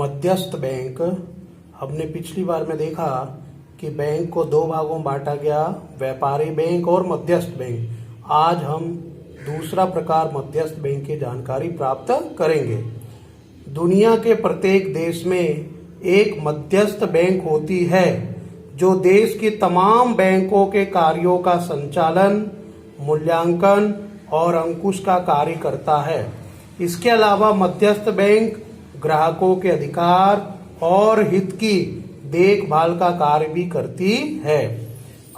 मध्यस्थ बैंक। हमने पिछली बार में देखा कि बैंक को दो भागों में बांटा गया, व्यापारी बैंक और मध्यस्थ बैंक। आज हम दूसरा प्रकार मध्यस्थ बैंक की जानकारी प्राप्त करेंगे। दुनिया के प्रत्येक देश में एक मध्यस्थ बैंक होती है जो देश की तमाम बैंकों के कार्यों का संचालन, मूल्यांकन और अंकुश का कार्य करता है। इसके अलावा मध्यस्थ बैंक ग्राहकों के अधिकार और हित की देखभाल का कार्य भी करती है।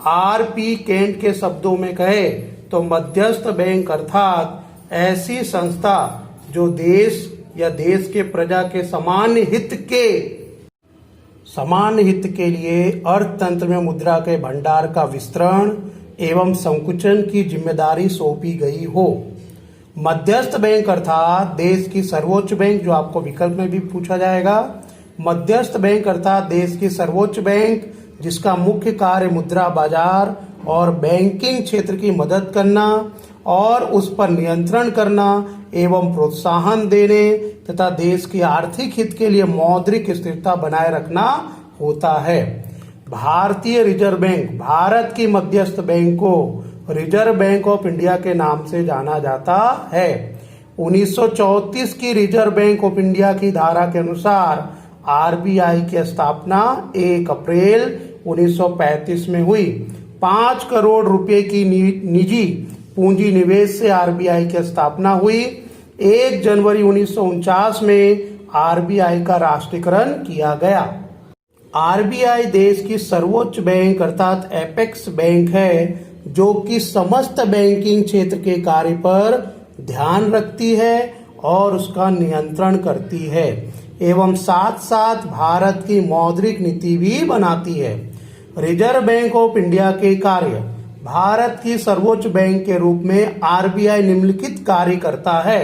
आर.पी. केंट के शब्दों में कहे तो मध्यस्थ बैंक अर्थात ऐसी संस्था जो देश या देश के प्रजा के सामान्य हित के लिए अर्थतंत्र में मुद्रा के भंडार का विस्तरण एवं संकुचन की जिम्मेदारी सौंपी गई हो। मध्यस्थ बैंक अर्थात देश की सर्वोच्च बैंक, जो आपको विकल्प में भी पूछा जाएगा। मध्यस्थ बैंक अर्थात देश की सर्वोच्च बैंक जिसका मुख्य कार्य मुद्रा बाजार और बैंकिंग क्षेत्र की मदद करना और उस पर नियंत्रण करना एवं प्रोत्साहन देने तथा देश की आर्थिक हित के लिए मौद्रिक स्थिरता बनाए रखना होता है। भारतीय रिजर्व बैंक भारत की मध्यस्थ बैंक को रिजर्व बैंक ऑफ इंडिया के नाम से जाना जाता है। 1934 की रिजर्व बैंक ऑफ इंडिया की धारा के अनुसार आरबीआई की स्थापना 1 अप्रैल 1935 में हुई। 5 करोड़ रुपए की निजी पूंजी निवेश से आरबीआई की स्थापना हुई। 1 जनवरी 1949 में आरबीआई का राष्ट्रीयकरण किया गया। आरबीआई देश की सर्वोच्च बैंक अर्थात एपेक्स बैंक है जो कि समस्त बैंकिंग क्षेत्र के कार्य पर ध्यान रखती है और उसका नियंत्रण करती है एवं साथ साथ भारत की मौद्रिक नीति भी बनाती है। रिजर्व बैंक ऑफ इंडिया के कार्य भारत की सर्वोच्च बैंक के रूप में आरबीआई निम्नलिखित कार्य करता है।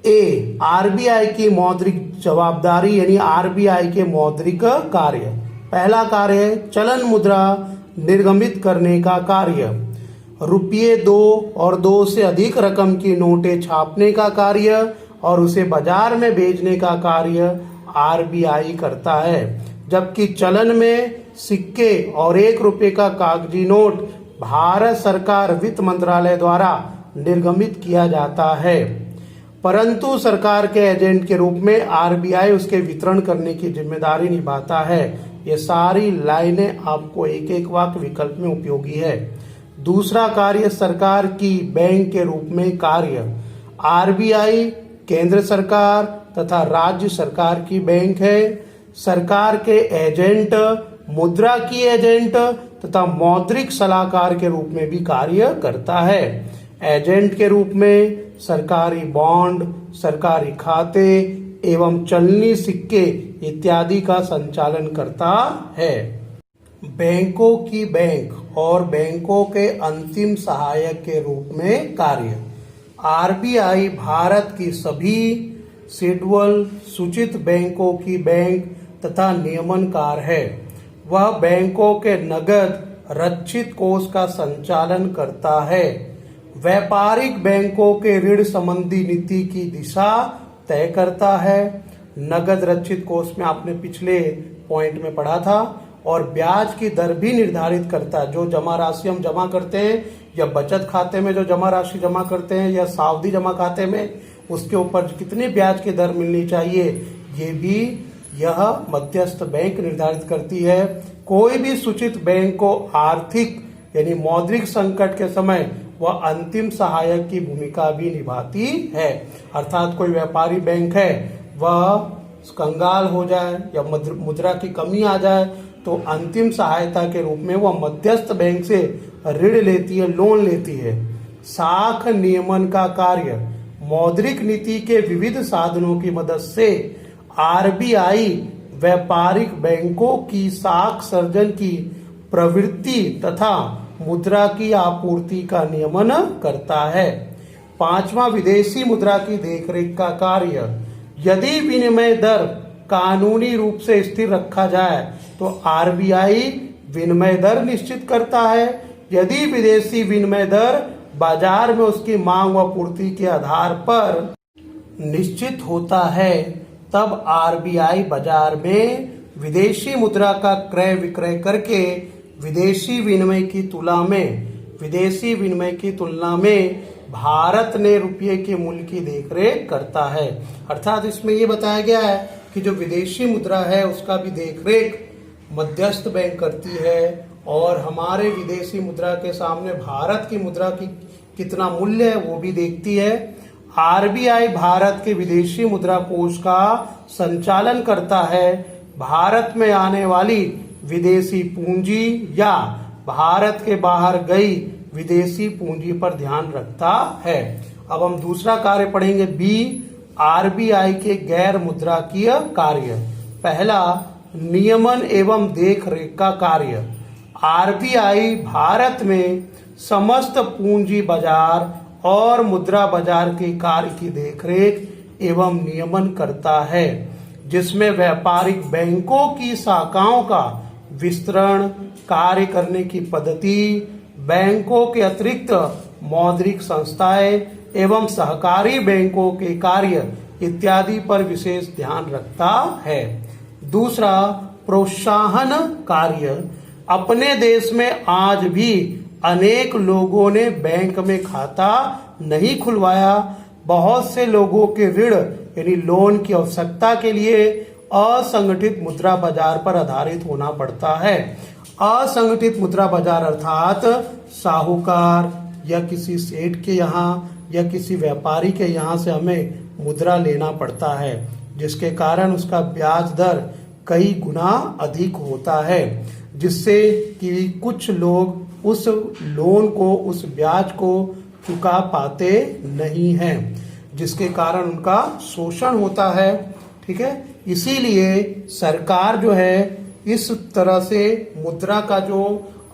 ए, आरबीआई की मौद्रिक जवाबदारी यानी आरबीआई के मौद्रिक कार्य। पहला कार्य है चलन मुद्रा निर्गमित करने का कार्य, रुपये 2 और 2 से अधिक रकम की नोटें छापने का कार्य और उसे बाजार में भेजने का कार्य आरबीआई करता है। जबकि चलन में सिक्के और 1 रुपये का कागजी नोट भारत सरकार वित्त मंत्रालय द्वारा निर्गमित किया जाता है, परंतु सरकार के एजेंट के रूप में आरबीआई उसके वितरण करने की जिम्मेदारी निभाता है। ये सारी लाइनें आपको एक एक वाक्य विकल्प में उपयोगी है। दूसरा कार्य सरकार की बैंक के रूप में कार्य। आरबीआई केंद्र सरकार तथा राज्य सरकार की बैंक है। सरकार के एजेंट, मुद्रा की एजेंट तथा मौद्रिक सलाहकार के रूप में भी कार्य करता है। एजेंट के रूप में सरकारी बॉन्ड, सरकारी खाते एवं चलनी सिक्के इत्यादि का संचालन करता है। बैंकों की बैंक और बैंकों के अंतिम सहायक के रूप में कार्य। आरबीआई भारत की सभी शेड्यूल सूचित बैंकों की बैंक तथा नियमनकार है। वह बैंकों के नगद रक्षित कोष का संचालन करता है। व्यापारिक बैंकों के ऋण संबंधी नीति की दिशा तय करता है। नगद रक्षित कोष में आपने पिछले पॉइंट में पढ़ा था। और ब्याज की दर भी निर्धारित करता है। जो जमा राशि हम जमा करते हैं या बचत खाते में जो जमा राशि जमा करते हैं या सावधि जमा खाते में, उसके ऊपर कितनी ब्याज की दर मिलनी चाहिए, ये भी यह मध्यस्थ बैंक निर्धारित करती है। कोई भी सूचित बैंक को आर्थिक यानी मौद्रिक संकट के समय वह अंतिम सहायक की भूमिका भी निभाती है। अर्थात कोई व्यापारी बैंक है, वह कंगाल हो जाए या मुद्रा की कमी आ जाए तो अंतिम सहायता के रूप में वह मध्यस्थ बैंक से ऋण लेती है, लोन लेती है। साख नियमन का कार्य। मौद्रिक नीति के विविध साधनों की मदद से आरबीआई व्यापारिक बैंकों की साख सर्जन की प्रवृत्ति तथा मुद्रा की आपूर्ति का नियमन करता है। 5वां विदेशी मुद्रा की देखरेख का कार्य। यदि विनिमय दर कानूनी रूप से स्थिर रखा जाए तो आरबीआई विनिमय दर निश्चित करता है। यदि विदेशी विनिमय दर बाजार में उसकी मांग व पूर्ति के आधार पर निश्चित होता है तब आरबीआई बाजार में विदेशी मुद्रा का क्रय विक्रय करके विदेशी विनिमय की तुलना में भारत ने रुपये के मूल्य की देखरेख करता है। अर्थात इसमें यह बताया गया है कि जो विदेशी मुद्रा है उसका भी देखरेख मध्यस्थ बैंक करती है और हमारे विदेशी मुद्रा के सामने भारत की मुद्रा की कितना मूल्य है वो भी देखती है। आरबीआई भारत के विदेशी मुद्रा कोष का संचालन करता है। भारत में आने वाली विदेशी पूंजी या भारत के बाहर गई विदेशी पूंजी पर ध्यान रखता है। अब हम दूसरा कार्य पढ़ेंगे बी, आरबीआई के गैर मुद्राकीय कार्य। पहला, नियमन एवं देख रेख का कार्य। आरबीआई भारत में समस्त पूंजी बाजार और मुद्रा बाजार के कार्य की देखरेख एवं नियमन करता है, जिसमें व्यापारिक बैंकों की शाखाओं का विस्तरण, कार्य करने की पद्धति, बैंकों के अतिरिक्त मौद्रिक संस्थाएं एवं सहकारी बैंकों के कार्य इत्यादि पर विशेष ध्यान रखता है। दूसरा, प्रोत्साहन कार्य। अपने देश में आज भी अनेक लोगों ने बैंक में खाता नहीं खुलवाया। बहुत से लोगों के ऋण यानी लोन की आवश्यकता के लिए असंगठित मुद्रा बाजार पर आधारित होना पड़ता है। असंगठित मुद्रा बाजार अर्थात साहूकार या किसी सेठ के यहाँ या किसी व्यापारी के यहाँ से हमें मुद्रा लेना पड़ता है, जिसके कारण उसका ब्याज दर कई गुना अधिक होता है, जिससे कि कुछ लोग उस लोन को, उस ब्याज को चुका पाते नहीं हैं, जिसके कारण उनका शोषण होता है। ठीक है, इसीलिए सरकार जो है इस तरह से मुद्रा का जो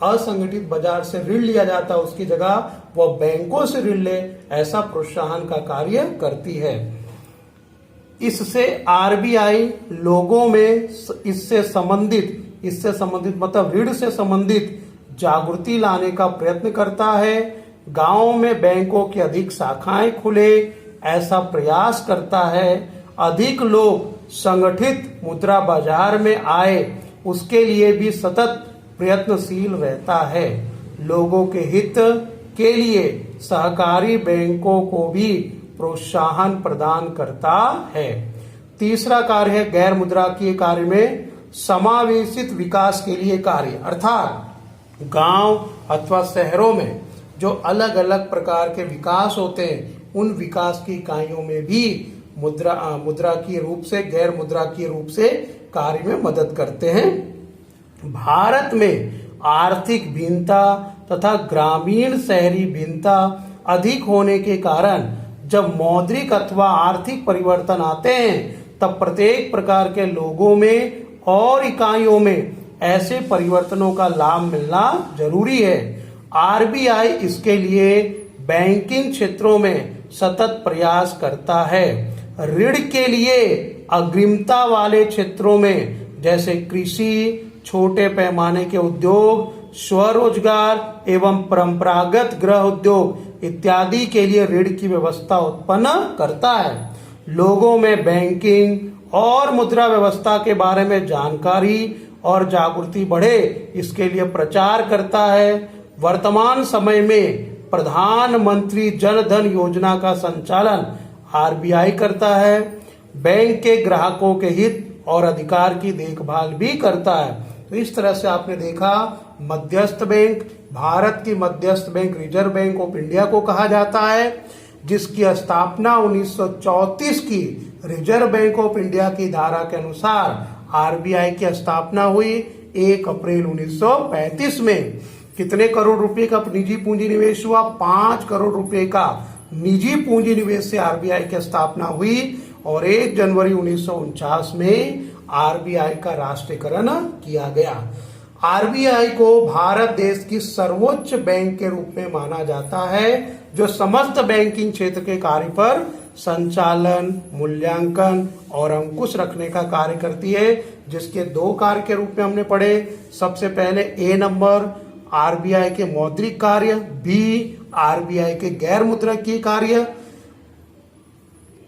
असंगठित बाजार से ऋण लिया जाता है उसकी जगह वह बैंकों से ऋण ले, ऐसा प्रोत्साहन का कार्य करती है। इससे आरबीआई लोगों में इससे संबंधित मतलब ऋण से संबंधित जागृति लाने का प्रयत्न करता है। गांवों में बैंकों की अधिक शाखाएं खुले, ऐसा प्रयास करता है। अधिक लोग संगठित मुद्रा बाजार में आए, उसके लिए भी सतत प्रयत्नशील रहता है। लोगों के हित के लिए सहकारी बैंकों को भी प्रोत्साहन प्रदान करता है। तीसरा कार्य है गैर मुद्राकीय कार्य में समावेशित विकास के लिए कार्य, अर्थात गांव अथवा शहरों में जो अलग अलग प्रकार के विकास होते हैं उन विकास की इकाइयों में भी मुद्राकीय रूप से, गैर मुद्राकीय रूप से कार्य में मदद करते हैं। भारत में आर्थिक भिन्नता तथा ग्रामीण शहरी भिन्नता अधिक होने के कारण जब मौद्रिक अथवा आर्थिक परिवर्तन आते हैं तब प्रत्येक प्रकार के लोगों में और इकाइयों में ऐसे परिवर्तनों का लाभ मिलना जरूरी है। आरबीआई इसके लिए बैंकिंग क्षेत्रों में सतत प्रयास करता है। ऋण के लिए अग्रिमता वाले क्षेत्रों में जैसे कृषि, छोटे पैमाने के उद्योग, स्वरोजगार एवं परंपरागत गृह उद्योग इत्यादि के लिए ऋण की व्यवस्था उत्पन्न करता है। लोगों में बैंकिंग और मुद्रा व्यवस्था के बारे में जानकारी और जागृति बढ़े, इसके लिए प्रचार करता है। वर्तमान समय में प्रधानमंत्री जन धन योजना का संचालन आरबीआई करता है। बैंक के ग्राहकों के हित और अधिकार की देखभाल भी करता है। तो इस तरह से आपने देखा मध्यस्थ बैंक, भारत की मध्यस्थ bank reserve bank of India को कहा जाता है, जिसकी स्थापना 1934 की रिजर्व बैंक ऑफ इंडिया की धारा के अनुसार आरबीआई की स्थापना हुई 1 अप्रैल 1935 में। कितने करोड़ रुपए का निजी पूंजी निवेश हुआ? 5 करोड़ रुपए का निजी पूंजी निवेश से आरबीआई की स्थापना हुई और 1 जनवरी 1949 में आरबीआई का राष्ट्रीयकरण किया गया। आरबीआई को भारत देश की सर्वोच्च बैंक के रूप में माना जाता है, जो समस्त बैंकिंग क्षेत्र के कार्य पर संचालन, मूल्यांकन और अंकुश रखने का कार्य करती है, जिसके 2 कार्य के रूप में हमने पढ़े। सबसे पहले ए नंबर आरबीआई के मौद्रिक कार्य, बी आरबीआई के गैर मुद्राकीय कार्य।